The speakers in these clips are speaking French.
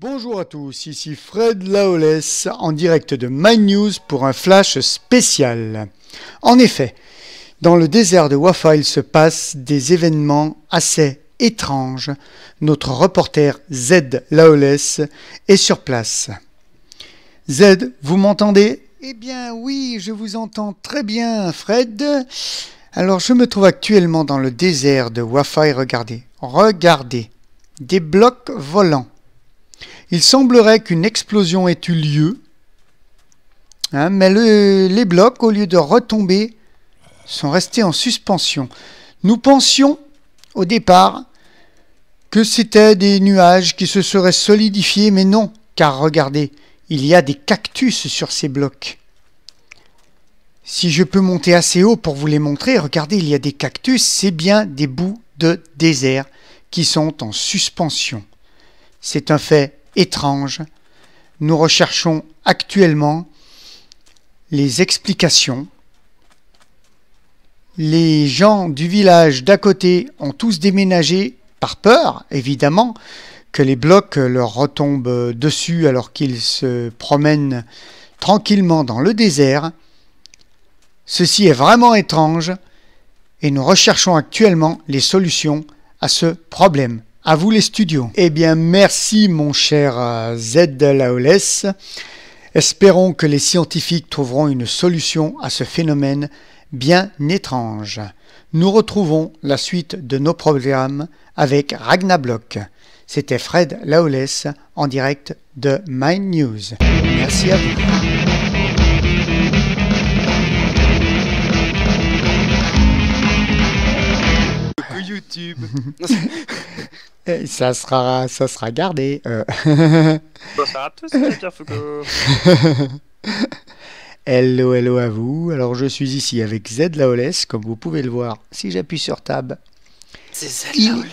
Bonjour à tous, ici Fred Laolès en direct de My News pour un flash spécial. En effet, dans le désert de Wafa, il se passe des événements assez étranges. Notre reporter Z Laolès est sur place. Z, vous m'entendez? Eh bien oui, je vous entends très bien, Fred. Alors je me trouve actuellement dans le désert de Wafa et regardez, des blocs volants. Il semblerait qu'une explosion ait eu lieu, mais les blocs, au lieu de retomber, sont restés en suspension. Nous pensions, au départ, que c'était des nuages qui se seraient solidifiés, mais non, car regardez, il y a des cactus sur ces blocs. Si je peux monter assez haut pour vous les montrer, regardez, il y a des cactus, c'est bien des bouts de désert qui sont en suspension. C'est un fait étrange. Nous recherchons actuellement les explications. Les gens du village d'à côté ont tous déménagé par peur, évidemment, que les blocs leur retombent dessus alors qu'ils se promènent tranquillement dans le désert. Ceci est vraiment étrange et nous recherchons actuellement les solutions à ce problème. À vous les studios. Eh bien, merci mon cher Z Laolès. Espérons que les scientifiques trouveront une solution à ce phénomène bien étrange. Nous retrouvons la suite de nos programmes avec Ragnablock. C'était Fred Laolès en direct de My News. Merci à vous. YouTube. Ça sera gardé. Bonsoir à tous, c'est Pierre Foucault. Hello à vous. Alors je suis ici avec Z Laolès, comme vous pouvez le voir. Si j'appuie sur Tab, C'est Z Laolès.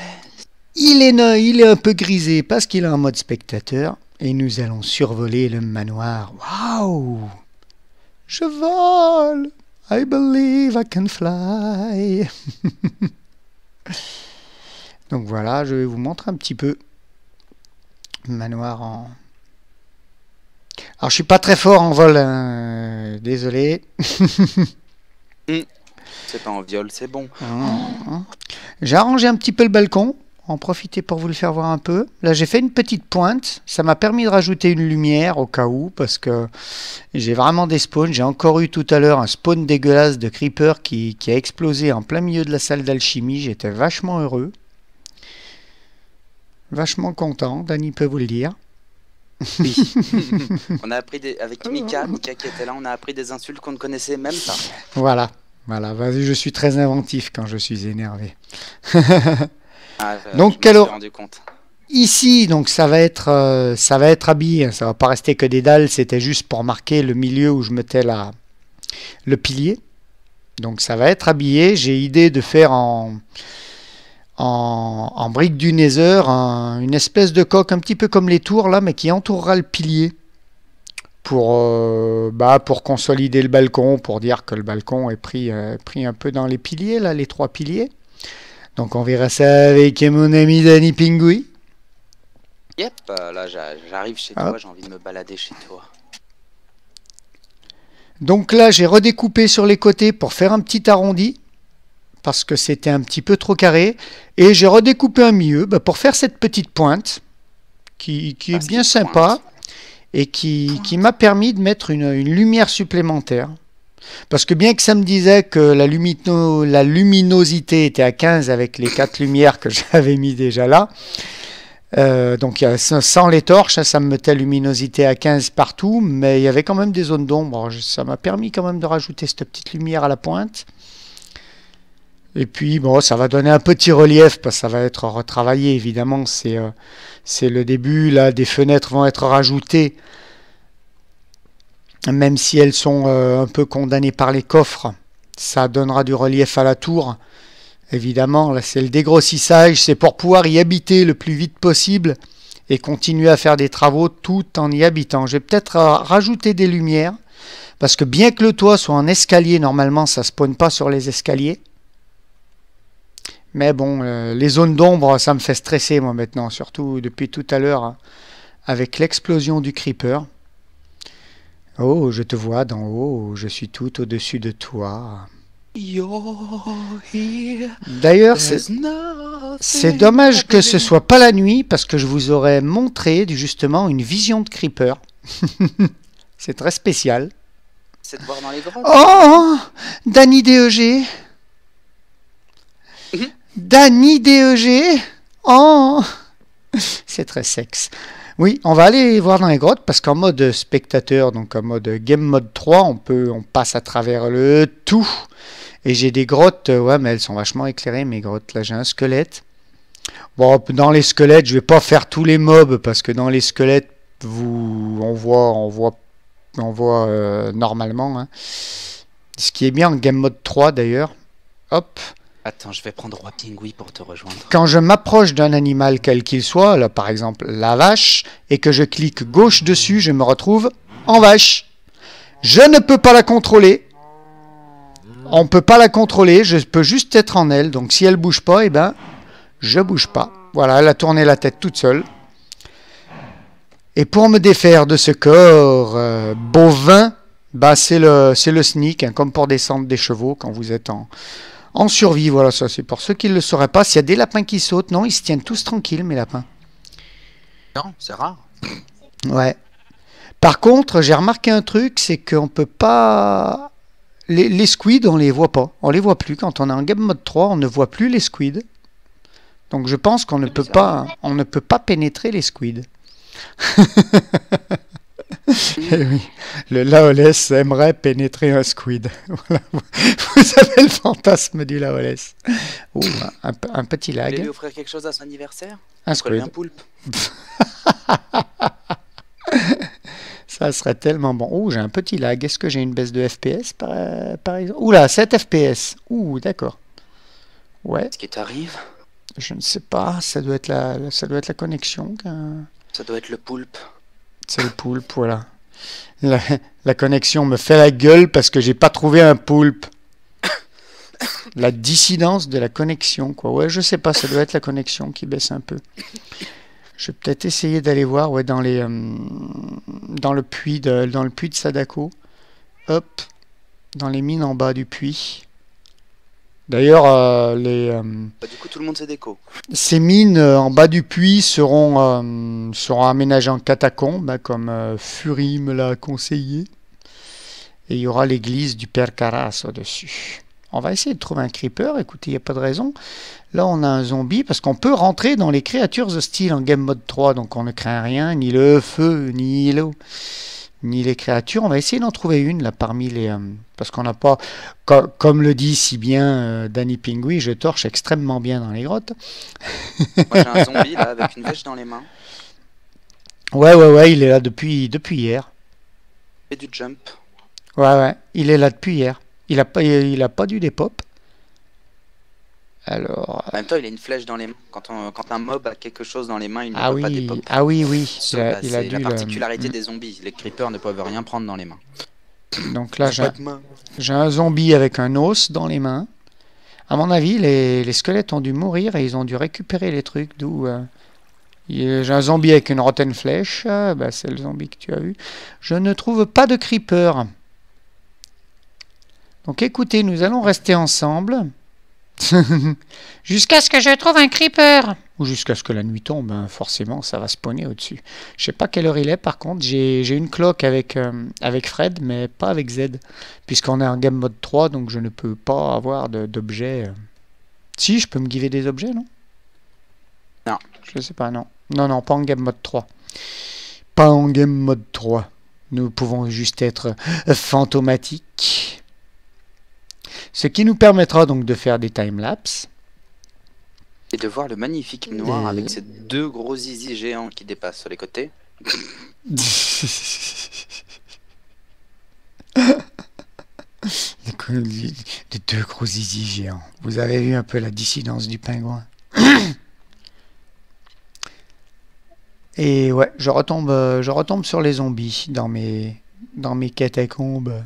il est un peu grisé parce qu'il est en mode spectateur. Et nous allons survoler le manoir. Waouh! Je vole! I believe I can fly. Donc voilà, je vais vous montrer un petit peu le manoir en... Alors je suis pas très fort en vol, hein. Désolé. C'est pas en viol, c'est bon. J'ai arrangé un petit peu le balcon, en profiter pour vous le faire voir un peu. Là j'ai fait une petite pointe, ça m'a permis de rajouter une lumière au cas où, parce que j'ai vraiment des spawns. J'ai encore eu tout à l'heure un spawn dégueulasse de creeper qui a explosé en plein milieu de la salle d'alchimie. J'étais vachement heureux. Vachement content, Dany peut vous le dire. Oui. On a appris avec Mika qui était là, on a appris des insultes qu'on ne connaissait même pas. Voilà, vas-y, je suis très inventif quand je suis énervé. Donc je me suis alors, rendu compte. ici, donc ça va être habillé, ça va pas rester que des dalles, c'était juste pour marquer le milieu où je mettais le pilier. Donc ça va être habillé, j'ai idée de faire en briques du Nether, une espèce de coque un petit peu comme les tours là, mais qui entourera le pilier pour consolider le balcon, pour dire que le balcon est pris un peu dans les piliers là, les trois piliers. Donc on verra ça avec mon ami Dany Pingui. Yep, là j'arrive chez toi, j'ai envie de me balader chez toi. Donc là j'ai redécoupé sur les côtés pour faire un petit arrondi, parce que c'était un petit peu trop carré, et j'ai redécoupé un milieu pour faire cette petite pointe qui est bien sympa et qui m'a permis de mettre une lumière supplémentaire. Parce que bien que ça me disait que la luminosité était à 15 avec les 4 lumières que j'avais mis déjà là, donc sans les torches, ça me mettait luminosité à 15 partout, mais il y avait quand même des zones d'ombre. Ça m'a permis quand même de rajouter cette petite lumière à la pointe. Et puis bon, ça va donner un petit relief parce que ça va être retravaillé évidemment. C'est le début là, des fenêtres vont être rajoutées, même si elles sont un peu condamnées par les coffres. Ça donnera du relief à la tour. Évidemment, là c'est le dégrossissage, c'est pour pouvoir y habiter le plus vite possible et continuer à faire des travaux tout en y habitant. Je vais peut-être rajouter des lumières parce que bien que le toit soit en escalier, normalement ça ne spawn pas sur les escaliers. Mais bon, les zones d'ombre, ça me fait stresser moi maintenant, surtout depuis tout à l'heure, avec l'explosion du creeper. Oh, je te vois d'en haut, je suis tout au-dessus de toi. D'ailleurs, c'est dommage que ce soit pas la nuit, parce que je vous aurais montré justement une vision de creeper. C'est très spécial. C'est de voir dans les grottes. Oh, Danny DEG. Danny DEG. Oh, c'est très sexe. Oui, on va aller voir dans les grottes parce qu'en mode spectateur, donc en mode game mode 3, on passe à travers le tout. Et j'ai des grottes, ouais, mais elles sont vachement éclairées, mes grottes. Là, j'ai un squelette. Bon, dans les squelettes, je vais pas faire tous les mobs parce que dans les squelettes, on voit normalement. Hein. Ce qui est bien en game mode 3 d'ailleurs. Hop. Attends, je vais prendre Roi Pingui pour te rejoindre. Quand je m'approche d'un animal quel qu'il soit, là par exemple la vache, et que je clique gauche dessus, je me retrouve en vache. Je ne peux pas la contrôler. On ne peut pas la contrôler, je peux juste être en elle. Donc si elle bouge pas, eh ben, je bouge pas. Voilà, elle a tourné la tête toute seule. Et pour me défaire de ce corps bovin, bah, c'est le sneak, hein, comme pour descendre des chevaux quand vous êtes en survie. Voilà, ça c'est pour ceux qui ne le sauraient pas. S'il y a des lapins qui sautent, non, ils se tiennent tous tranquilles, mes lapins. Non, c'est rare. Ouais. Par contre, j'ai remarqué un truc, c'est qu'on peut pas... Les squids, on les voit pas. On les voit plus. Quand on est en game mode 3, on ne voit plus les squids. Donc je pense qu'on ne peut pas pénétrer les squids. Eh oui, le Laolès aimerait pénétrer un squid. Voilà. Vous avez le fantasme du Laolès. Oh, un petit lag. Vous voulez lui offrir quelque chose à son anniversaire? Un squid. Un poulpe. Ça serait tellement bon. Oh, j'ai un petit lag. Est-ce que j'ai une baisse de FPS par exemple? Oula, 7 FPS. Ouh, d'accord. Ouais. Ce qui t'arrive? Je ne sais pas. Ça doit être la connexion. Ça doit être le poulpe. C'est le poulpe, voilà. La connexion me fait la gueule parce que j'ai pas trouvé un poulpe. La dissidence de la connexion, quoi. Ouais, je sais pas, ça doit être la connexion qui baisse un peu. Je vais peut-être essayer d'aller voir, ouais, dans le puits de Sadako. Hop, dans les mines en bas du puits. D'ailleurs, du coup, tout le monde s'est déco. Ces mines en bas du puits seront aménagées en catacombes, hein, comme Fury me l'a conseillé. Et il y aura l'église du Père Caras au-dessus. On va essayer de trouver un creeper. Écoutez, il n'y a pas de raison. Là, on a un zombie, parce qu'on peut rentrer dans les créatures hostiles en game mode 3. Donc, on ne craint rien, ni le feu, ni l'eau, ni les créatures. On va essayer d'en trouver une, là, parmi les... parce qu'on n'a pas... Comme le dit si bien Danny Pingui, je torche extrêmement bien dans les grottes. Moi, j'ai un zombie, là, avec une flèche dans les mains. Ouais, il est là depuis hier. Et du jump. Ouais, il est là depuis hier. Il a pas dû des pop. Alors... En même temps, il a une flèche dans les mains. Quand un mob a quelque chose dans les mains, il ne peut pas des pop. Ah oui. Il a la particularité des zombies. Les creepers ne peuvent rien prendre dans les mains. Donc là, j'ai un zombie avec un os dans les mains. À mon avis, les squelettes ont dû mourir et ils ont dû récupérer les trucs. D'où j'ai un zombie avec une rotten flèche. Bah, c'est le zombie que tu as vu. Je ne trouve pas de creeper. Donc écoutez, nous allons rester ensemble. Jusqu'à ce que je trouve un creeper. Ou jusqu'à ce que la nuit tombe, hein, forcément, ça va spawner au-dessus. Je sais pas quelle heure il est, par contre. J'ai une cloque avec Fred, mais pas avec Z. Puisqu'on est en game mode 3, donc je ne peux pas avoir d'objets. Si, je peux me giver des objets, non? Non. Je sais pas, non. Non, pas en game mode 3. Pas en game mode 3. Nous pouvons juste être fantomatiques. Ce qui nous permettra donc de faire des timelapses. Et de voir le magnifique noir avec ces deux gros zizi géants qui dépassent sur les côtés. Les deux gros zizi géants. Vous avez vu un peu la dissidence du pingouin. Et ouais, je retombe sur les zombies dans mes catacombes.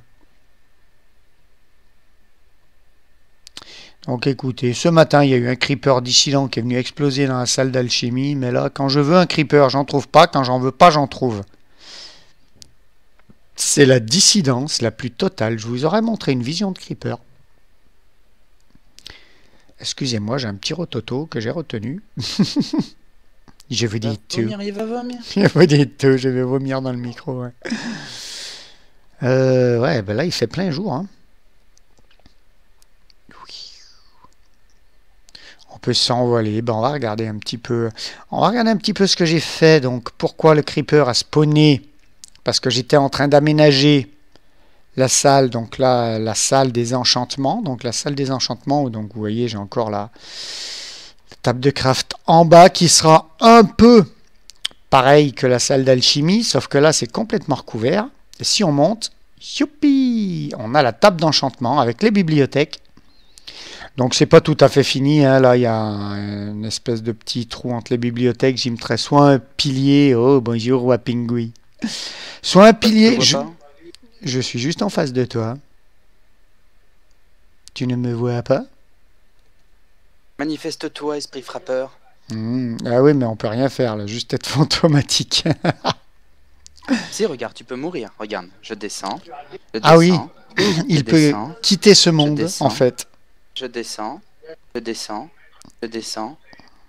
Donc écoutez, ce matin, il y a eu un creeper dissident qui est venu exploser dans la salle d'alchimie. Mais là, quand je veux un creeper, j'en trouve pas. Quand j'en veux pas, j'en trouve. C'est la dissidence la plus totale. Je vous aurais montré une vision de creeper. Excusez-moi, j'ai un petit rototo que j'ai retenu. Je vous dis tout. Il va vomir. Je vous dis tout, je vais vomir dans le micro. Ouais, ouais ben là, il fait plein jour. Hein. On peut s'envoler. Ben, on va regarder un petit peu. On va regarder un petit peu ce que j'ai fait. Donc, pourquoi le creeper a spawné? Parce que j'étais en train d'aménager la salle. Donc là, la salle des enchantements. Donc la salle des enchantements. Donc vous voyez, j'ai encore la table de craft en bas qui sera un peu pareil que la salle d'alchimie. Sauf que là, c'est complètement recouvert. Et si on monte, youpi, on a la table d'enchantement avec les bibliothèques. Donc c'est pas tout à fait fini, hein. Là il y a une espèce de petit trou entre les bibliothèques. J'y mettrai soit un pilier, oh bonjour Wapingui, soit un pilier. Je suis juste en face de toi. Tu ne me vois pas? Manifeste-toi, esprit frappeur. Ah oui, mais on peut rien faire là, juste être fantomatique. Si, regarde, tu peux mourir. Regarde, je descends. Ah oui, il peut quitter ce monde en fait. Je descends, je descends, je descends,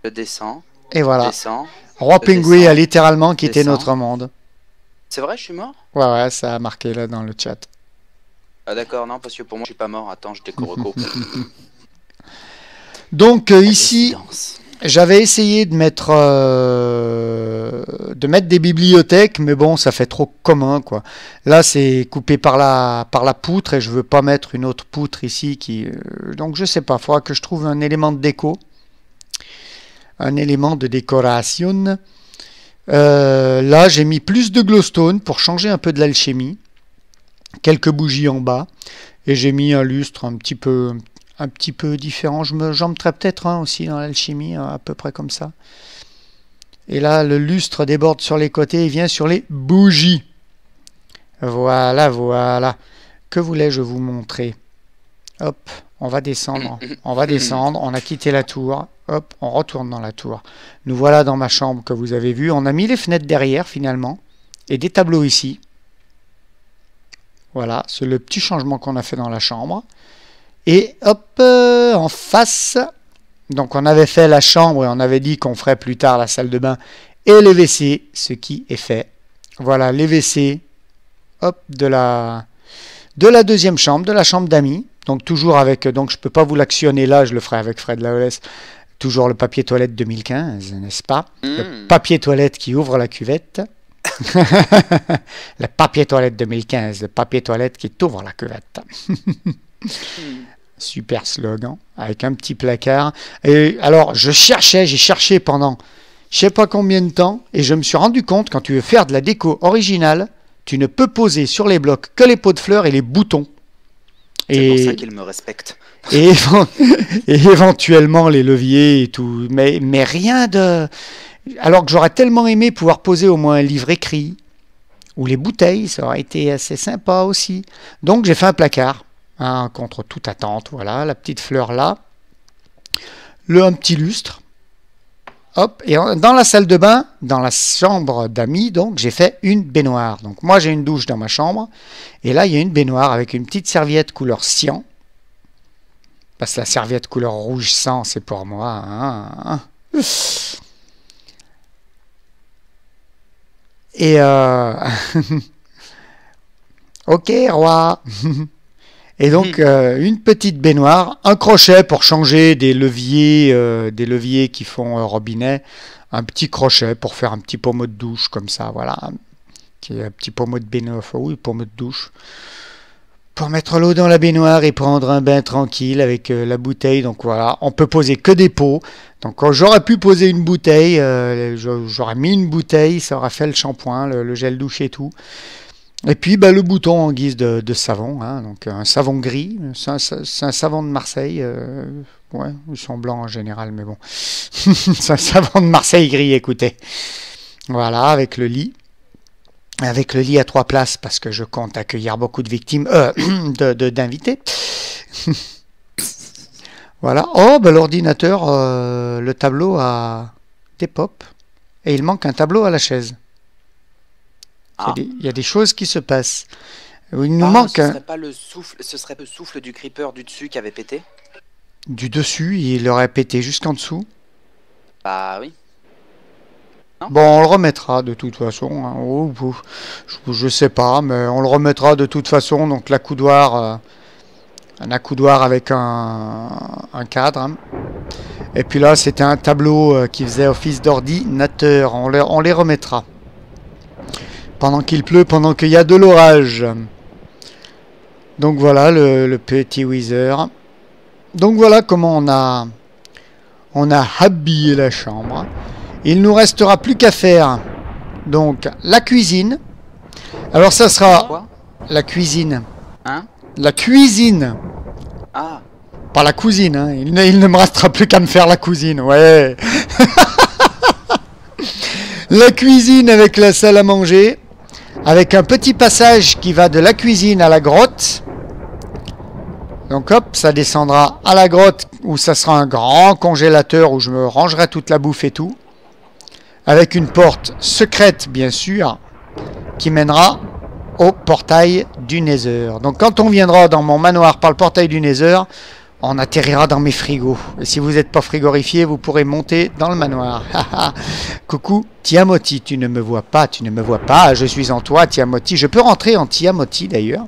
je descends. Et voilà. Descends, Roi Pingui a littéralement quitté notre monde. C'est vrai, je suis mort? Ouais, ça a marqué là dans le chat. Ah d'accord, non, parce que pour moi, je suis pas mort. Attends, je découvre. Donc ici, j'avais essayé de mettre des bibliothèques, mais bon, ça fait trop commun, quoi. Là, c'est coupé par la poutre, et je veux pas mettre une autre poutre ici. Donc, je sais pas, il faudra que je trouve un élément de déco. Un élément de décoration. Là, j'ai mis plus de glowstone pour changer un peu de l'alchimie. Quelques bougies en bas. Et j'ai mis un lustre un petit peu différent. J'en mettrais peut-être un aussi dans l'alchimie, à peu près comme ça. Et là, le lustre déborde sur les côtés et vient sur les bougies. Voilà, voilà. Que voulais-je vous montrer? Hop, on va descendre. On va descendre. On a quitté la tour. Hop, on retourne dans la tour. Nous voilà dans ma chambre que vous avez vu. On a mis les fenêtres derrière finalement. Et des tableaux ici. Voilà, c'est le petit changement qu'on a fait dans la chambre. Et hop, en face, donc on avait fait la chambre et on avait dit qu'on ferait plus tard la salle de bain et les WC, ce qui est fait. Voilà, les WC, hop, de la deuxième chambre, de la chambre d'amis. Donc toujours avec, donc je peux pas vous l'actionner là, je le ferai avec Fred Laolès. Toujours le papier toilette 2015, n'est-ce pas? Le papier toilette qui ouvre la cuvette. Le papier toilette 2015, le papier toilette qui t'ouvre la cuvette. Super slogan, avec un petit placard. Et alors, j'ai cherché pendant je sais pas combien de temps, et je me suis rendu compte, quand tu veux faire de la déco originale, tu ne peux poser sur les blocs que les pots de fleurs et les boutons. C'est pour ça qu'il me respecte. Et éventuellement les leviers et tout, mais rien de... Alors que j'aurais tellement aimé pouvoir poser au moins un livre écrit, ou les bouteilles, ça aurait été assez sympa aussi. Donc j'ai fait un placard. Hein, contre toute attente, voilà, la petite fleur là, un petit lustre, hop, et dans la salle de bain, dans la chambre d'amis, donc j'ai fait une baignoire. Donc moi j'ai une douche dans ma chambre, et là il y a une baignoire avec une petite serviette couleur cyan, parce que la serviette couleur rouge sang c'est pour moi, hein. Et ok roi. Et donc, une petite baignoire, un crochet pour changer des leviers qui font robinet, un petit crochet pour faire un petit pommeau de douche, comme ça, voilà. Un petit pommeau de baignoire, oui, pommeau de douche. Pour mettre l'eau dans la baignoire et prendre un bain tranquille avec la bouteille. Donc voilà, on peut poser que des pots. Donc quand j'aurais pu poser une bouteille, j'aurais mis une bouteille, ça aurait fait le shampoing, le gel douche et tout. Et puis le bouton en guise de savon, hein, donc un savon gris, c'est un savon de Marseille, ouais, ils sont blancs en général, mais bon, c'est un savon de Marseille gris, écoutez. Voilà, avec le lit à 3 places, parce que je compte accueillir beaucoup de victimes, d'invités. Voilà. Oh, bah, l'ordinateur, le tableau a des pop. Et il manque un tableau à la chaise. Ah, Il y a des choses qui se passent. Il nous ah, manque ce serait pas le souffle, ce serait le souffle du creeper du dessus qui avait pété? du dessus, il aurait pété jusqu'en dessous. Bah oui. Non? Bon, on le remettra de toute façon. Hein. Je sais pas, mais on le remettra de toute façon. Donc l'accoudoir, un accoudoir avec un cadre. Hein. Et puis là, c'était un tableau qui faisait office d'ordinateur. On les remettra. Pendant qu'il pleut, pendant qu'il y a de l'orage. Donc voilà le petit Wither. Donc voilà comment on a habillé la chambre. Il nous restera plus qu'à faire donc la cuisine. Alors ça sera Quoi? la cuisine. Hein? La cuisine. Ah, Pas la cousine. Hein. Il ne me restera plus qu'à me faire la cousine. Ouais. La cuisine avec la salle à manger. Avec un petit passage qui va de la cuisine à la grotte. Donc hop, ça descendra à la grotte où ça sera un grand congélateur où je me rangerai toute la bouffe et tout. Avec une porte secrète, bien sûr, qui mènera au portail du Nether. Donc quand on viendra dans mon manoir par le portail du Nether, on atterrira dans mes frigos. Et si vous n'êtes pas frigorifié, vous pourrez monter dans le manoir. Coucou Tiamoti, tu ne me vois pas, je suis en toi Tiamoti. Je peux rentrer en Tiamoti d'ailleurs.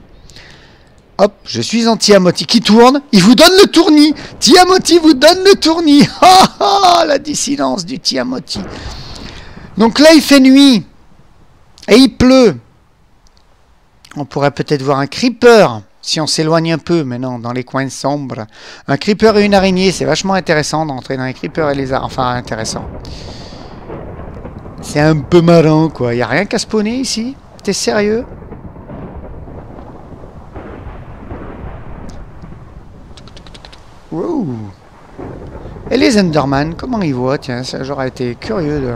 Hop, je suis en Tiamoti qui tourne, il vous donne le tournis. Tiamoti vous donne le tournis. La dissidence du Tiamoti. Donc là, il fait nuit. Et il pleut. On pourrait peut-être voir un creeper, si on s'éloigne un peu, mais non, dans les coins sombres. Un creeper et une araignée, c'est vachement intéressant d'entrer dans les creepers et les araignées. Enfin, intéressant. C'est un peu marrant, quoi. Il n'y a rien qu'à spawner ici. T'es sérieux? Wow. Et les Enderman, comment ils voient? Tiens, ça, j'aurais été curieux de...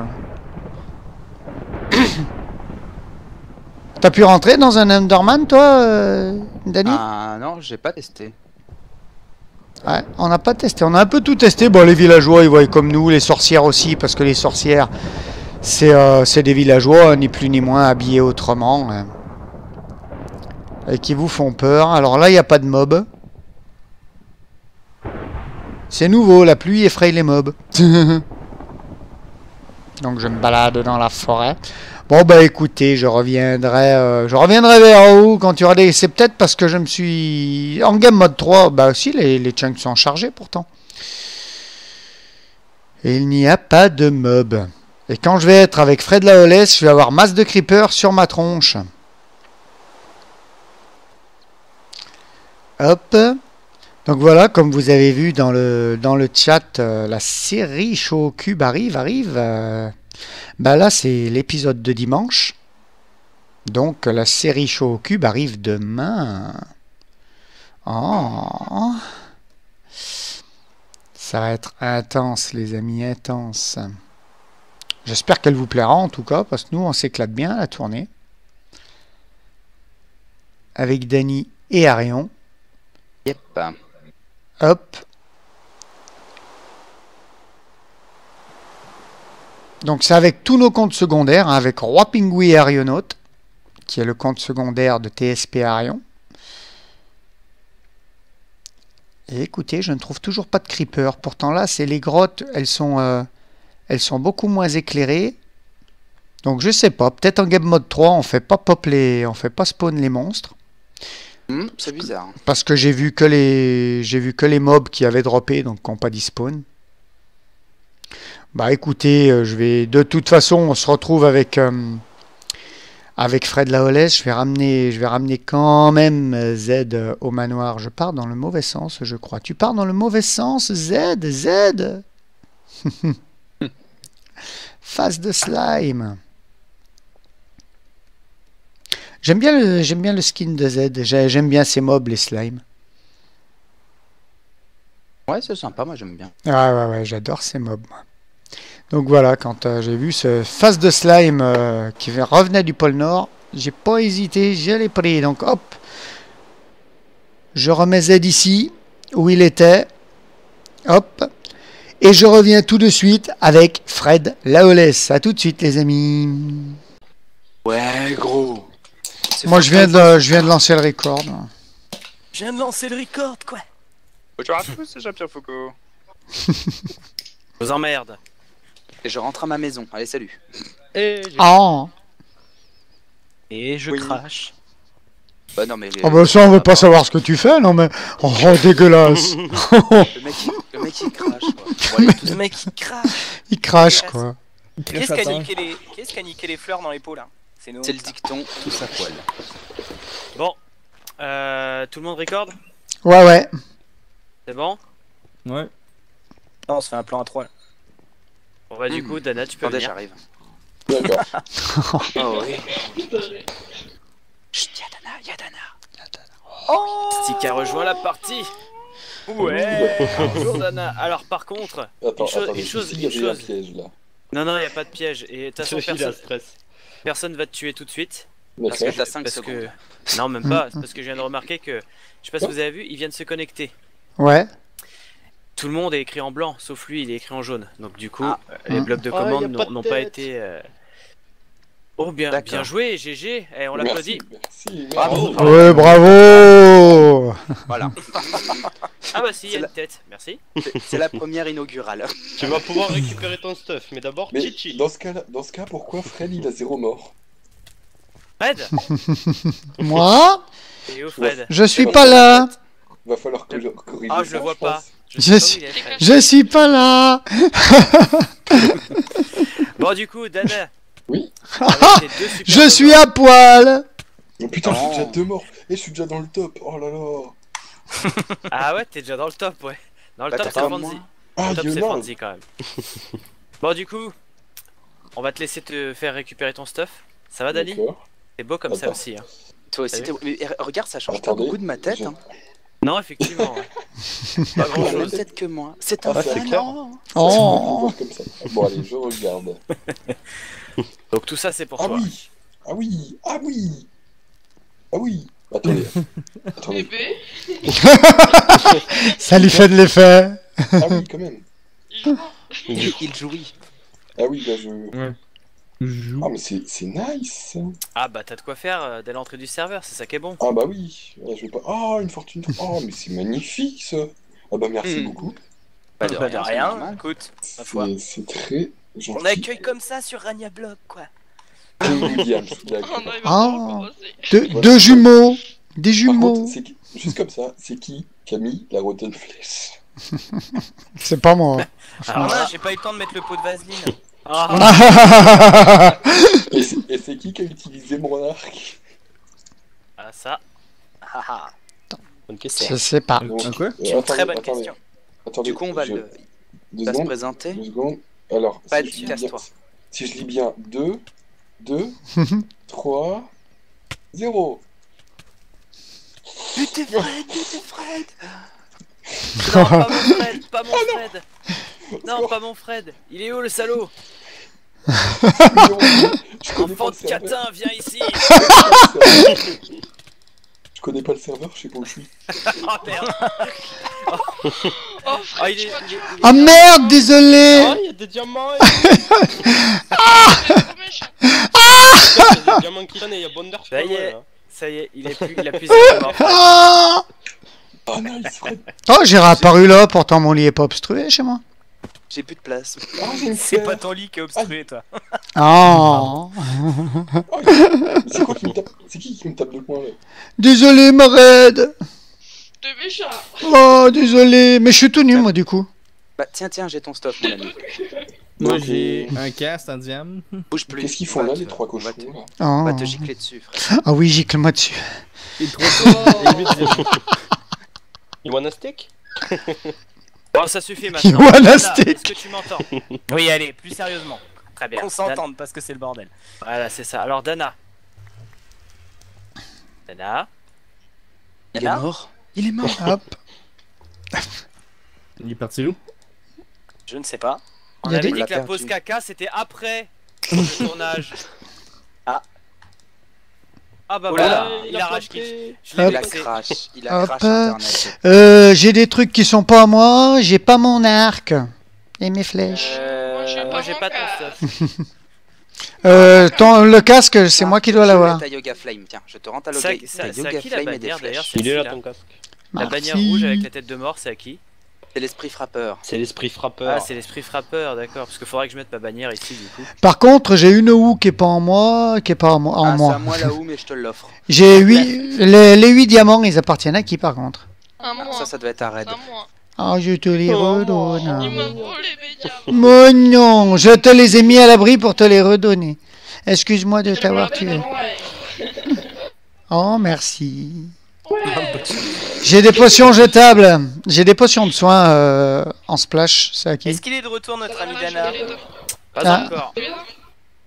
T'as pu rentrer dans un Enderman, toi, Danny? ah non, j'ai pas testé. Ouais, on n'a pas testé. On a un peu tout testé. Bon, les villageois, ils voient comme nous, les sorcières aussi, parce que les sorcières, c'est des villageois, ni plus ni moins habillés autrement. Hein, et qui vous font peur. Alors là, il n'y a pas de mobs. C'est nouveau, la pluie effraie les mobs. Donc je me balade dans la forêt. Bon bah écoutez, je reviendrai vers vous quand il y aura des... C'est peut-être parce que je me suis... En game mode 3, bah aussi les chunks sont chargés pourtant. Et il n'y a pas de mob. Et quand je vais être avec Fred Laolès, je vais avoir masse de creepers sur ma tronche. Hop. Donc voilà, comme vous avez vu dans le chat, la série Show Cube arrive. Bah là, c'est l'épisode de dimanche. Donc la série Show Cube arrive demain. Oh. Ça va être intense, les amis, intense. J'espère qu'elle vous plaira en tout cas, parce que nous, on s'éclate bien à la tournée. Avec Dany et Arion. Yep. Hop. Donc c'est avec tous nos comptes secondaires, hein, avec Roi Pingui et Arionaute, qui est le compte secondaire de TSP Arion. Et écoutez, je ne trouve toujours pas de creeper. Pourtant là, c'est les grottes, elles sont beaucoup moins éclairées. Donc je sais pas, peut-être en game mode 3, on fait pas spawn les monstres. C'est bizarre. Parce que j'ai vu que les mobs qui avaient droppé, donc qui n'ont pas dit spawn. Bah écoutez, de toute façon, on se retrouve avec Fred Laolès. Je vais ramener quand même Z au manoir. Je pars dans le mauvais sens, je crois. Tu pars dans le mauvais sens, Z. Face de slime. J'aime bien le skin de Z. J'aime bien ces mobs, les slimes. Ouais, c'est sympa, moi j'aime bien. Ah ouais, j'adore ces mobs. Moi. Donc voilà, quand j'ai vu ce face de slime qui revenait du pôle Nord, j'ai pas hésité, je l'ai pris. Donc hop, je remets Z ici, où il était. Hop. Et je reviens tout de suite avec Fred Laolès. À tout de suite, les amis. Ouais, gros. Moi, je viens de lancer le record. Je viens de lancer le record, quoi. Bonjour à tous, c'est Jean-Pierre Foucault. Je vous emmerde. Et je rentre à ma maison. Allez, salut. Et Oh. Et je Oui. crache. Bah non, mais... Oh bah ça, on veut pas savoir ce que tu fais, non mais... Oh, dégueulasse. Le mec, il crache, quoi. Bon, allez, tous- Le mec il crache. Il crache, quoi. Qu'est-ce qui a niqué les fleurs dans les pots là? C'est nous. C'est le dicton, tous à poil. Bon. Tout le monde recorde? Ouais, ouais. C'est bon? Ouais. Non, on se fait un plan à 3 là. Bon bah du coup, Dana, tu peux Attendez, venir. j'arrive. D'accord. Oh oui. Chut, y'a Dana. Stick a rejoint la partie. Ouais. Bonjour Dana. Alors par contre, Attends, Une chose- attends, une chose- il y avait une un chose. piège là. non, y a pas de piège. Et de toute façon, personne va te tuer tout de suite. Parce que D'accord. t'as 5 Parce secondes. que... Non, même pas. C'est parce que je viens de remarquer que... Je sais pas si vous avez vu, ils viennent se connecter. Ouais. Tout le monde est écrit en blanc, sauf lui, il est écrit en jaune. Donc du coup, Ah. les blocs de Ah, commande y a pas de n'ont pas tête. été... Oh, bien D'accord. joué, GG. Eh, on l'applaudit. Merci, Bravo. merci. Ouais, bravo. Voilà. Ah bah si, il y C'est a la- une tête, merci. C'est la première inaugurale. Tu vas pouvoir récupérer ton stuff, mais d'abord Mais Chichi. dans ce cas, pourquoi Fred il a 0 mort? Fred. Moi, Et où Fred? je suis pas là. Va falloir que je corrige. Ah, je le vois pas. pense. Je Je sais suis- pas où il est, Fred. Je suis pas là. Bon du coup, Dana. Oui. avec tes deux super Je suis à poil. Oh putain, je suis Non. déjà 2 morts. Et je suis déjà dans le top. Oh là là. Ah ouais, t'es déjà dans le top, ouais. Dans le Bah, top, t'as c'est pas Fonzie. moins. Ah, Le top, c'est violent. Fonzie quand même. Bon, du coup, on va te laisser te faire récupérer ton stuff. Ça va, Dani? D'accord. C'est beau comme ça Attends. aussi. Hein. Toi aussi, Salut. mais regarde, ça change Attendez, pas beaucoup de ma tête. j'ai- Hein. Non, effectivement. Ouais. Pas Plus grand la même chose. tête que moi. C'est Ah, un c'est fan. clair. Oh. Ça, je peux Oh. le voir comme ça. Bon, allez, je regarde. Donc tout ça, c'est pour Ah toi. oui. Ah oui. Ah oui. Ah oui. Attendez. Attendez. Ça lui fait de l'effet. Ah oui, quand même. Il jouit. Ah oui, là je. Ah, mais c'est nice. Ah bah t'as de quoi faire dès l'entrée du serveur, c'est ça qui est bon. Ah bah oui. Ah, je vais pas. Ah, une fortune. Oh, mais c'est magnifique ça. Ah bah merci beaucoup. Pas de Bah, rien, c'est normal. écoute. Ma foi. C'est très gentil. On accueille comme ça sur Rania Blog, quoi. King Williams, d'accord. Oh non, il va Ah. falloir commencer. Deux jumeaux. Des Par jumeaux. contre, c'est juste comme ça, c'est qui qui a mis la rotten flèche? C'est pas moi. Alors là, j'ai pas eu le temps de mettre le pot de vaseline. Ah, Et c'est qui a utilisé mon arc? ah ça. Ah, ah. Bonne question. Je sais pas. Donc, Un quoi attendez, Très bonne attendez, question. attendez, Du coup, on va je- le. Deux va se secondes, présenter. 2 secondes. Alors, Pas si de je lis casse-toi. bien, si je lis bien 2, 3, 0. Butez Fred, butez Fred. Non, pas mon Fred, pas mon Fred. Non, pas mon Fred. Il est où le salaud? Je connais pas Enfant le de serveur. catin, viens ici. Je connais pas le serveur, je sais pas où je suis. Oh merde. Oh, Ah, il est Ah merde, désolé. Ah, il y a des diamants. trop méchant. Il y a des diamants qui traînent et il y a Bonder sur Ça y le est. là. Ça y est, il a plus zéro mort. Ah. Ah nice, Fred. Oh, j'ai réapparu là, pourtant mon lit est pas obstrué chez moi. J'ai plus de place. Ah, j'ai une C'est pas fleur. ton lit qui est obstrué, toi. Oh. C'est quoi qui me tape? C'est qui me tape de coin là? Désolé, Mared. T'es méchant. Oh, désolé. Mais je suis tout nu, moi, du coup. Bah tiens, j'ai ton stuff, mon ami. Moi Donc, j'ai un cast, un diam. Bouge plus. Qu'est-ce qu'ils font On va là, te- les trois on va cochons te- là? On va Oh. te gicler dessus, frère. Ah oui, gicle-moi dessus. Il est trop fort. Et 8-0. You want a stick? Bon, ça suffit maintenant. You wanna Dana, stick? est-ce que tu m'entends? Oui, allez, plus sérieusement. Très bien. On s'entende parce que c'est le bordel. Voilà, c'est ça. Alors, Dana. Dana. Il est mort. Il est mort. Hop. Il est parti où? Je ne sais pas. On Il y a avait des- dit On que l'a la pause perdu. caca c'était après le tournage. Ah bah Oula, voilà, il il a a rage planté. kick. Je Il l'ai a vexé. crash. Il a Hop. crash internet. J'ai des trucs qui sont pas à moi, j'ai pas mon arc. Et mes flèches. Moi j'ai pas ton stuff. Le casque, c'est Tiens, moi qui dois je l'avoir. mets ta Yoga Flame. Tiens, je te rends ta, C'est ta à Yoga qui la Flame et des bannière d'ailleurs? flèches. C'est Il est là qui, ton casque. La bannière Merci. rouge avec la tête de mort, c'est à qui? C'est l'esprit frappeur. C'est l'esprit frappeur. Ah, c'est l'esprit frappeur, d'accord. Parce qu'il faudrait que je mette ma bannière ici du coup. Par contre, j'ai une houe qui est pas en moi, qui est pas en moi. Ah, c'est à moi là-haut, mais je te l'offre. J'ai les 8 diamants, ils appartiennent à qui par contre? Un mois. Ça doit être un raid. Un mois. Ah, je te les Il redonne. m'a volé mes diamants. Mais non, je te les ai mis à l'abri pour te les redonner. Excuse-moi de t'avoir tué. Oh, merci. J'ai des potions jetables. J'ai des potions de soins en splash. C'est à qui? Est-ce qu'il est de retour, notre ami Dana? Pas Ah. encore.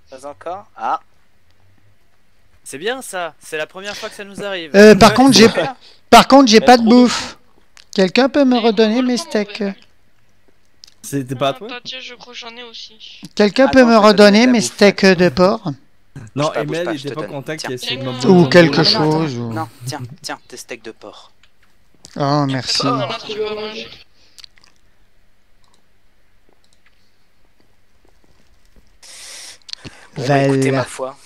Pas encore. Ah. C'est bien ça, c'est la première fois que ça nous arrive. Par contre, j'ai pas de trop de bouffe. Quelqu'un peut me redonner mes steaks? C'était pas à toi? Tiens, je crois que j'en ai aussi. Quelqu'un peut Attends, me je vais te redonner donner de la mes bouffe. steaks de porc? Non, Bouge pas, Emel je il te était pas donne. contact, Tiens. il a essayé de me Ou voler. quelque Non, chose. attends. ou- Non, tiens, tes steaks de porc. Oh, merci. Oh, là, tu vas manger. Bon, bah, écoutez, Voilà. ma foi.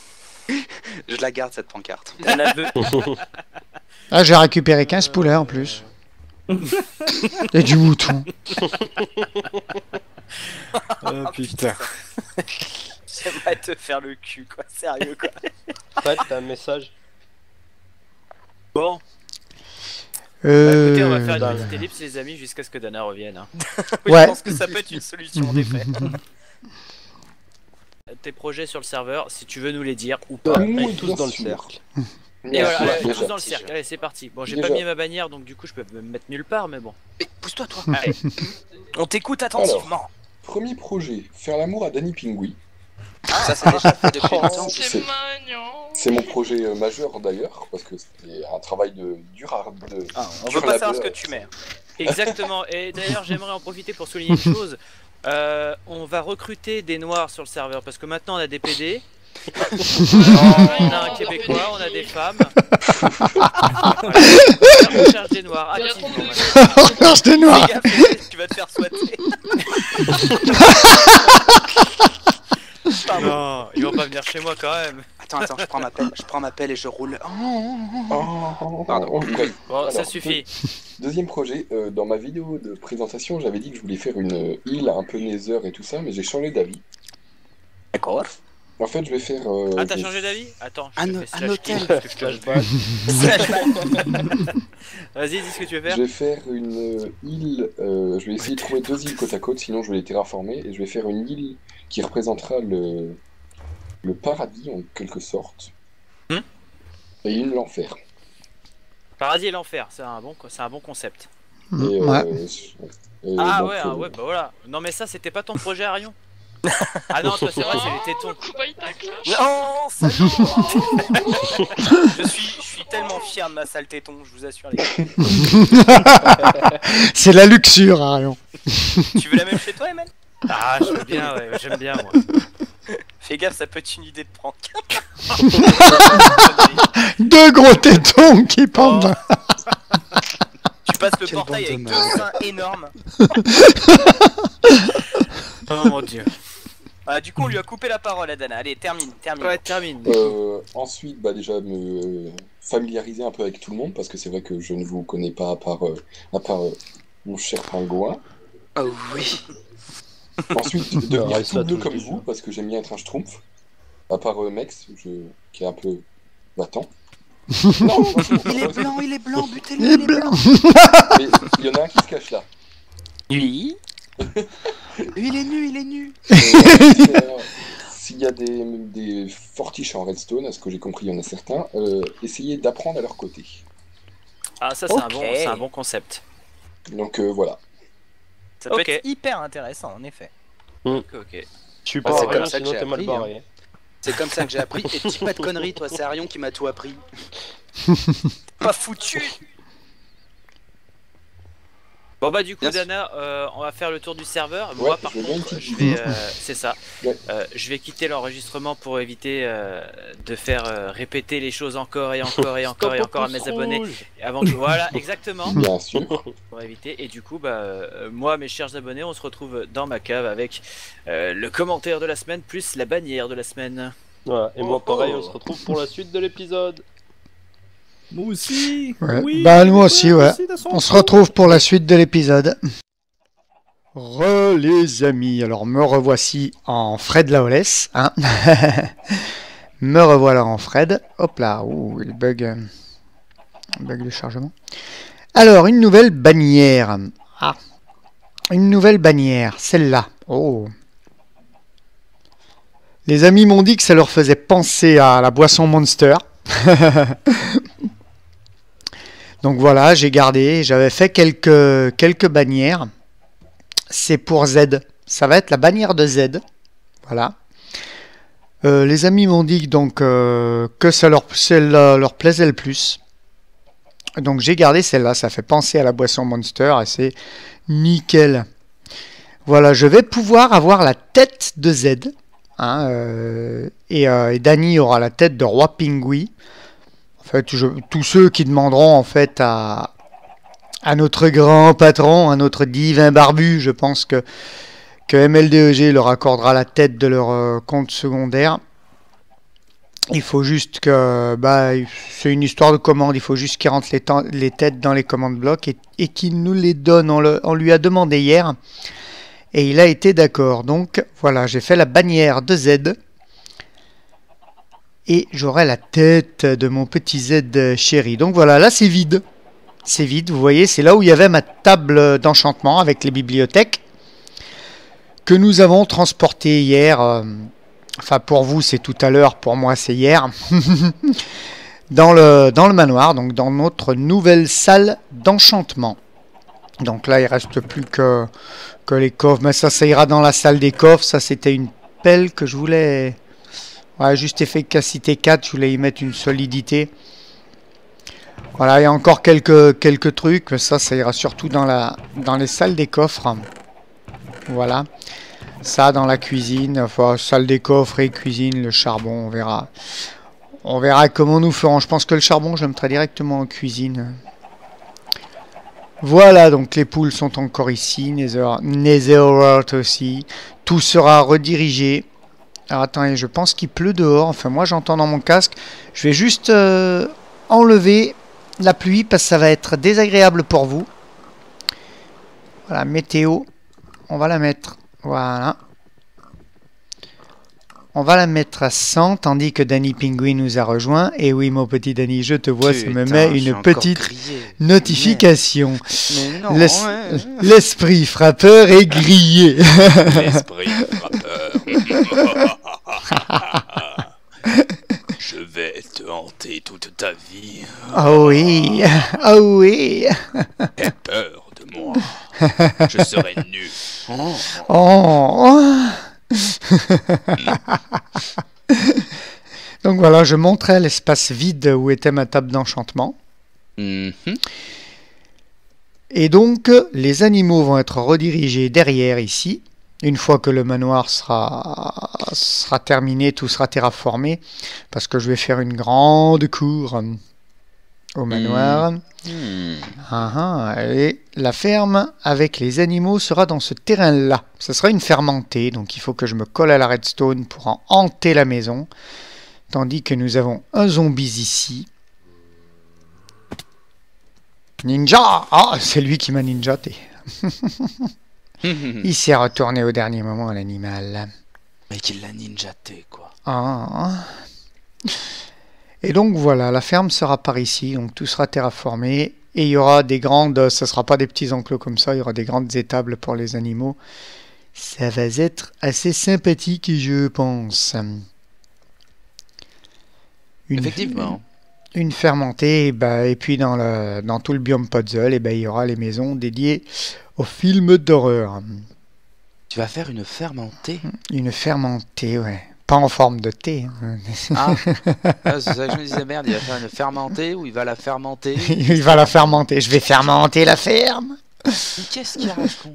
Je la garde cette pancarte. Dana veut. Ah, j'ai récupéré 15 poulets en plus. Et du mouton. Oh putain. J'aimerais te faire le cul, quoi. Sérieux, quoi. Fred, t'as un message. Bon, bah, écoutez, on va faire Euh, une petite ellipse les amis jusqu'à ce que Dana revienne. Hein. Oui, Ouais. Je pense que ça peut être une solution, en effet. Tes projets sur le serveur, si tu veux nous les dire ou pas. Allez, tous dans le cercle. Et voilà, Ouais, allez, déjà. tous dans le cercle, allez c'est parti. Bon, j'ai Déjà. pas mis ma bannière donc du coup je peux me mettre nulle part mais bon. Mais pousse-toi, toi. Allez. On t'écoute attentivement. Premier projet, faire l'amour à Danny Pingui. Ça, c'est déjà fait depuis longtemps. C'est mignon. C'est mon projet majeur d'ailleurs, parce que c'est un travail dur à de... Ah, on dur veut pas à savoir ce que labeur. tu mets. Exactement. Et d'ailleurs j'aimerais en profiter pour souligner une chose. On va recruter des noirs sur le serveur parce que maintenant on a des PD. On a un Québécois, on a des femmes. Voilà. On cherche des noirs activement. On cherche des noirs. Fais gaffe, tu vas te faire swatter. Pardon. Non, ils vont pas venir chez moi quand même. Attends, je prends ma pelle et je roule. Pardon. Bref. Bon, ça Alors, suffit. Deuxième projet, dans ma vidéo de présentation, j'avais dit que je voulais faire une île un peu nether et tout ça, mais j'ai changé d'avis. D'accord. En fait, je vais faire... Ah, t'as je- changé d'avis? Attends, je Un te fais un slash hôtel. kill parce que je te... Flashback. Vas-y, dis ce que tu veux faire. Je vais faire une île, je vais essayer de trouver deux îles côte à côte, sinon je vais les terraformer, et je vais faire une île qui représentera le paradis en quelque sorte, Hmm. et une l'enfer. Paradis et l'enfer, c'est un bon concept. Et, Ouais. Ah donc, ouais, ouais, bah voilà. Non mais ça, c'était pas ton projet Arion. Ah non, toi c'est vrai, c'est les tétons. Kuba, il tacle. Non, salaud. je suis tellement fier de ma sale téton, je vous assure les gars. C'est la luxure, Arion. Tu veux la même chez toi, Emel? Ah, j'aime bien, ouais, j'aime bien moi. Fais gaffe, ça peut être une idée de prank. Deux gros tétons qui pendent. Tu passes le Quelle portail avec bande de deux merdes. seins énormes. Oh mon dieu. Ah, du coup, on lui a coupé la parole à Dana. Allez, termine. Ouais, termine. Ensuite, bah, déjà me familiariser un peu avec tout le monde, parce que c'est vrai que je ne vous connais pas à part mon cher pingouin. Oh oui. Ensuite, devenir reste tout là, bleu tout comme le vous, parce que j'aime bien être un schtroumpf. À part Mex, qui est un peu battant. Non, Il est blanc, butez-le, Il est blanc. mais il y en a un qui se cache là. Oui. Il est nu. S'il y a des fortiches en redstone, à ce que j'ai compris, il y en a certains, essayez d'apprendre à leur côté. Ah ça Ok. c'est un bon concept. Donc voilà. Ça peut Ok. être hyper intéressant, en effet. Ok. Tu Ah, pars c'est rien, comme ça que sinon j'ai t'es mal appris, barré. C'est comme ça que j'ai appris. Et dis pas de conneries, toi, c'est Arion qui m'a tout appris. Pas foutu. Bon, Bon bah du coup Bien sûr. Dana, on va faire le tour du serveur. Ouais, Moi par je veux bien contre, une je petite vais, c'est ça. Ouais. Je vais quitter l'enregistrement pour éviter de faire répéter les choses encore et encore et encore et encore à mes abonnés. Avant que voilà, exactement. Bien sûr. Pour éviter. Et du coup, moi, mes chers abonnés, on se retrouve dans ma cave avec le commentaire de la semaine plus la bannière de la semaine. Voilà. Et moi, pareil, on se retrouve pour la suite de l'épisode. Moi aussi. Ouais. Oui, Bah, nous aussi, ouais. dans son On se trou. retrouve pour la suite de l'épisode. Les amis, alors me revoici en Fred Laolès, hein. Me revoilà en Fred. Hop là, ouh, il bug de chargement. Alors, une nouvelle bannière. Ah, une nouvelle bannière, celle-là. Oh. Les amis m'ont dit que ça leur faisait penser à la boisson Monster. Donc voilà, j'ai gardé, j'avais fait quelques bannières. C'est pour Z. Ça va être la bannière de Z. Voilà. Les amis m'ont dit donc que celle-là leur plaisait le plus. Donc j'ai gardé celle-là. Ça fait penser à la boisson Monster et c'est nickel. Voilà, je vais pouvoir avoir la tête de Z. Hein, et Dany aura la tête de Roi Pingui. En fait, tous ceux qui demanderont en fait à notre grand patron, à notre divin barbu, je pense que MLDEG leur accordera la tête de leur compte secondaire. Il faut juste que... c'est une histoire de commande, il faut juste qu'ils rentrent les têtes dans les commandes blocs et qu'ils nous les donnent. On lui a demandé hier et il a été d'accord. Donc voilà, j'ai fait la bannière de Z. Et j'aurai la tête de mon petit Z chéri. Donc voilà, là c'est vide. C'est vide, vous voyez, c'est là où il y avait ma table d'enchantement avec les bibliothèques que nous avons transportées hier. Enfin, pour vous, c'est tout à l'heure, pour moi, c'est hier. dans le manoir, donc dans notre nouvelle salle d'enchantement. Donc là, il ne reste plus que les coffres. Mais ça ira dans la salle des coffres. Ça, c'était une pelle que je voulais... Ouais, juste efficacité 4, je voulais y mettre une solidité. Voilà, il y a encore quelques trucs, mais ça ira surtout dans les salles des coffres. Voilà. Ça dans la cuisine, enfin, salle des coffres et cuisine, le charbon, on verra. On verra comment nous ferons. Je pense que le charbon, je le mettrai directement en cuisine. Voilà, donc les poules sont encore ici, Netherworld aussi. Tout sera redirigé. Alors attendez, je pense qu'il pleut dehors. Enfin, moi j'entends dans mon casque. Je vais juste enlever la pluie parce que ça va être désagréable pour vous. Voilà, météo. On va la mettre. Voilà. On va la mettre à 100 tandis que Dany Pingui nous a rejoint. Et oui, mon petit Dany, je te vois, ça me met une petite notification. Mais non, L'esprit frappeur est grillé. L'esprit frappeur. Je vais te hanter toute ta vie. Oh oui, oh oui. Aie peur de moi. Je serai nu. Oh. Donc voilà, je montrais l'espace vide où était ma table d'enchantement. Et donc, les animaux vont être redirigés derrière ici. Une fois que le manoir sera terminé, tout sera terraformé. Parce que je vais faire une grande cour au manoir. Et la ferme avec les animaux sera dans ce terrain-là. Ce sera une fermentée, donc il faut que je me colle à la redstone pour en hanter la maison. Tandis que nous avons un zombie ici. Ninja! Ah, c'est lui qui m'a ninjaté. Il s'est retourné au dernier moment, l'animal. Mais qu'il l'a ninjaté, quoi. Ah. Et donc voilà, la ferme sera par ici, donc tout sera terraformé. Et il y aura des grandes, ce ne sera pas des petits enclos comme ça, il y aura des grandes étables pour les animaux. Ça va être assez sympathique, je pense. Effectivement. Une fermentée, et puis dans tout le biome puzzle, il y aura les maisons dédiées aux films d'horreur. Tu vas faire une fermentée? Une fermentée, ouais. Pas en forme de thé. Ah, c'est ça que je me disais, merde, il va faire une fermentée ou il va la fermenter? Il va la fermenter. Je vais fermenter la ferme. Mais qu'est-ce qu'il rage, con?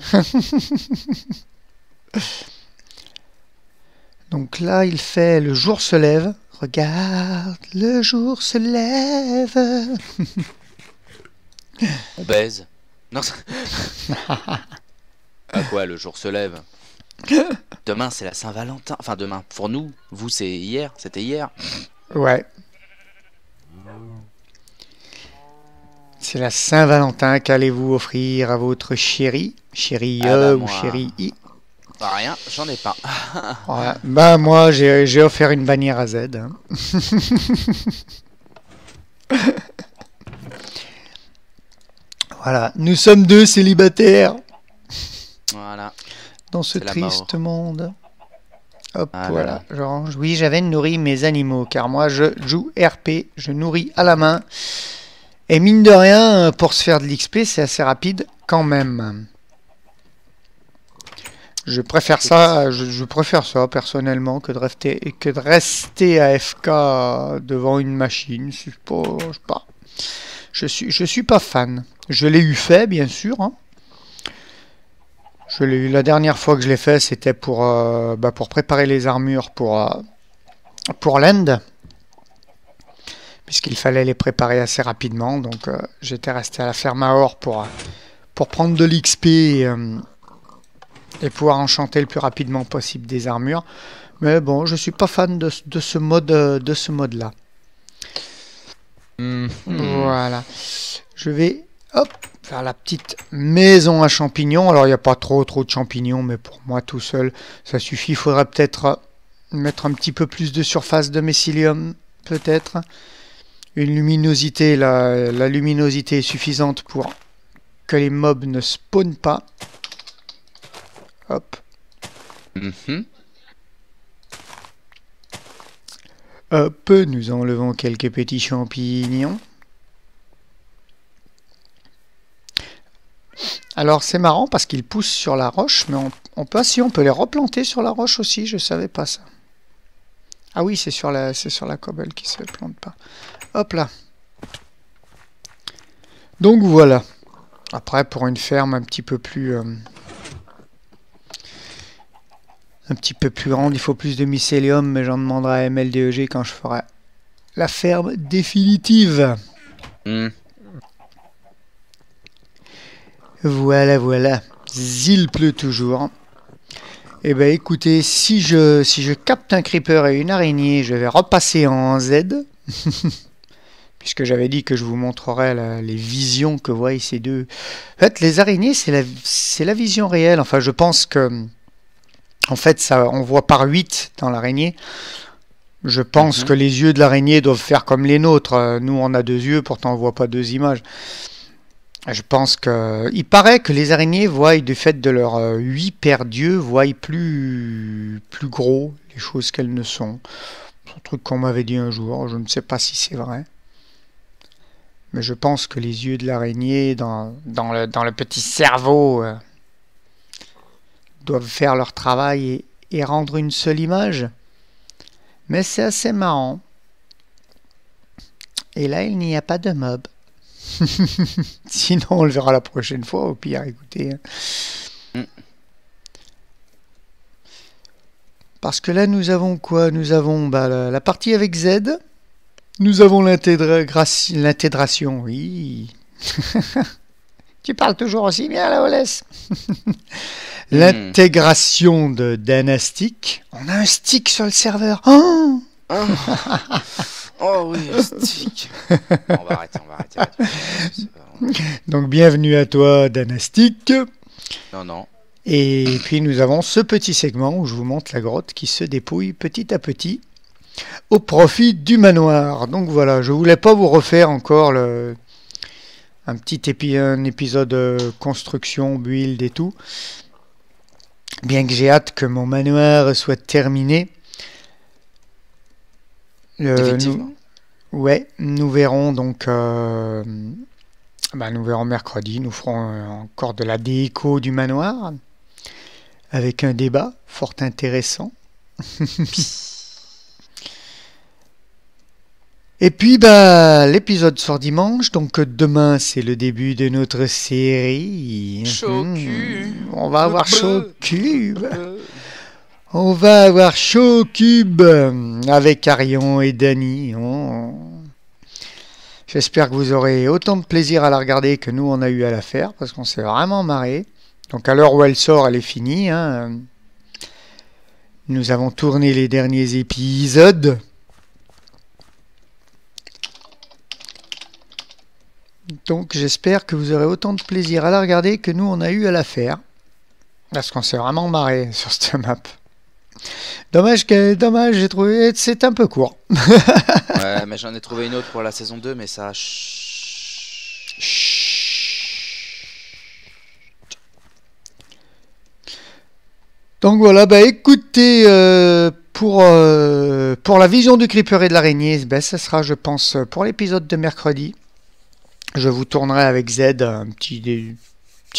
Donc là, il fait le jour se lève. Regarde, le jour se lève. On baise. Non, ça- Ah quoi, le jour se lève. Demain, c'est la Saint-Valentin. Enfin, demain, pour nous. Vous, c'est hier. C'était hier. Ouais. C'est la Saint-Valentin. Qu'allez-vous offrir à votre chérie? Chérie Ah bah, ou moi. chérie I? Bah, rien, j'en ai pas. Voilà. Bah moi, j'ai offert une bannière à Z. Hein. Voilà. Nous sommes deux célibataires Voilà. dans ce C'est la triste monde. Hop, Ah là voilà. là. Je range. Oui, j'avais nourri mes animaux, car moi, je joue RP, je nourris à la main. Et mine de rien, pour se faire de l'XP, c'est assez rapide quand même. Je préfère ça, je préfère ça personnellement que de rester AFK devant une machine. C'est pas, je sais pas. Je suis pas fan. Je l'ai eu fait, bien sûr. Hein. Je l'ai eu la dernière fois que je l'ai fait, c'était pour préparer les armures pour l'end. Puisqu'il fallait les préparer assez rapidement. Donc j'étais resté à la ferme à or pour prendre de l'XP et pouvoir enchanter le plus rapidement possible des armures. Mais bon, je suis pas fan de ce mode-là. Voilà. Je vais faire la petite maison à champignons. Alors il n'y a pas trop de champignons, mais pour moi tout seul, ça suffit. Il faudrait peut-être mettre un petit peu plus de surface de mycélium, peut-être. Une luminosité, la luminosité est suffisante pour que les mobs ne spawnent pas. Hop. Hop, nous enlevons quelques petits champignons. Alors c'est marrant parce qu'ils poussent sur la roche, mais on peut les replanter sur la roche aussi, je savais pas ça. Ah oui, c'est sur la cobble qui se plante pas. Hop là. Donc voilà. Après, pour une ferme un petit peu plus grande, il faut plus de mycélium, mais j'en demanderai à MLDEG quand je ferai la ferme définitive. Voilà. Il pleut toujours. Eh ben écoutez, si je capte un creeper et une araignée, je vais repasser en Z. Puisque j'avais dit que je vous montrerais les visions que voient ces deux. En fait, les araignées, c'est la vision réelle. Enfin, je pense que en fait, ça, on voit par 8 dans l'araignée. Je pense que les yeux de l'araignée doivent faire comme les nôtres. Nous, on a 2 yeux, pourtant on voit pas 2 images. Je pense que... Il paraît que les araignées voient, du fait de leurs 8 paires d'yeux, voient plus gros les choses qu'elles ne sont. C'est un truc qu'on m'avait dit un jour, je ne sais pas si c'est vrai. Mais je pense que les yeux de l'araignée, dans le petit cerveau, doivent faire leur travail et rendre une seule image. Mais c'est assez marrant. Et là, il n'y a pas de mob. Sinon, on le verra la prochaine fois, au pire, écoutez. Parce que là, nous avons quoi? Nous avons la partie avec Z. Nous avons l'intégration, oui. Tu parles toujours aussi bien, la Olès. L'intégration de Danastic. On a un stick sur le serveur. Oh, Oh oui, stick. Bon, on va arrêter. Donc, bienvenue à toi, Danastic. Non. Et puis, nous avons ce petit segment où je vous montre la grotte qui se dépouille petit à petit au profit du manoir. Donc voilà, je voulais pas vous refaire encore un épisode construction, build et tout. Bien que j'ai hâte que mon manoir soit terminé. Effectivement. Nous verrons donc. Nous verrons mercredi. Nous ferons encore de la déco du manoir avec un débat fort intéressant. Et puis bah l'épisode sort dimanche, donc demain c'est le début de notre série. On va avoir Showcube. On va avoir Showcube avec Arion et Dany. J'espère que vous aurez autant de plaisir à la regarder que nous on a eu à la faire, parce qu'on s'est vraiment marré. Donc à l'heure où elle sort, elle est finie. Nous avons tourné les derniers épisodes. Donc j'espère que vous aurez autant de plaisir à la regarder que nous on a eu à la faire. Parce qu'on s'est vraiment marré sur cette map. Dommage, j'ai trouvé c'est un peu court. Ouais, mais j'en ai trouvé une autre pour la saison 2, mais ça... Donc voilà, bah écoutez, pour la vision du Creeper et de l'araignée, bah, ça sera je pense pour l'épisode de mercredi. Je vous tournerai avec Z un petit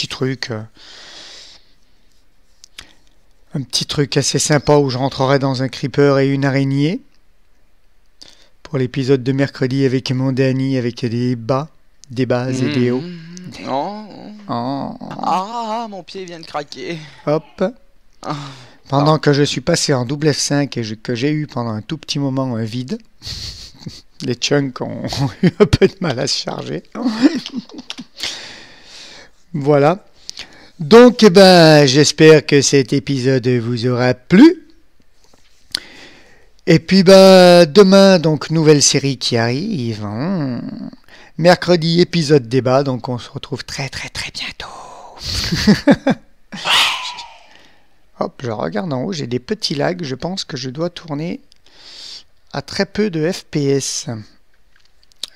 truc. Un petit truc assez sympa où je rentrerai dans un creeper et une araignée. Pour l'épisode de mercredi avec mon Dany, avec des bas et des hauts. Ah, mon pied vient de craquer. Hop. Pendant que je suis passé en double F5 et que j'ai eu pendant un tout petit moment un vide. Les chunks ont eu un peu de mal à se charger. Voilà. Donc, j'espère que cet épisode vous aura plu. Et puis, demain, donc, nouvelle série qui arrive. Mercredi, épisode débat. Donc, on se retrouve très, très, très bientôt. Hop, je regarde en haut. J'ai des petits lags. Je pense que je dois tourner à très peu de FPS.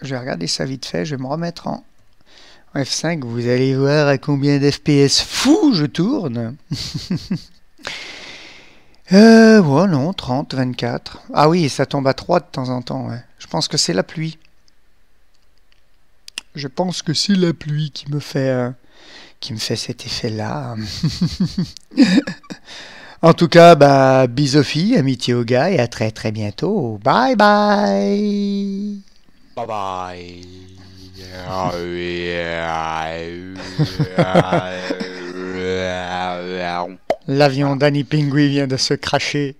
Je vais regarder ça vite fait. Je vais me remettre en F5. Vous allez voir à combien d'FPS fou je tourne. Ouais, non, 30, 24. Ah oui, ça tombe à 3 de temps en temps. Ouais. Je pense que c'est la pluie. Je pense que c'est la pluie qui me fait cet effet-là. En tout cas, bisous filles, amitié aux gars et à très très bientôt. Bye bye. Bye bye. L'avion d'Annie Pingui vient de se cracher.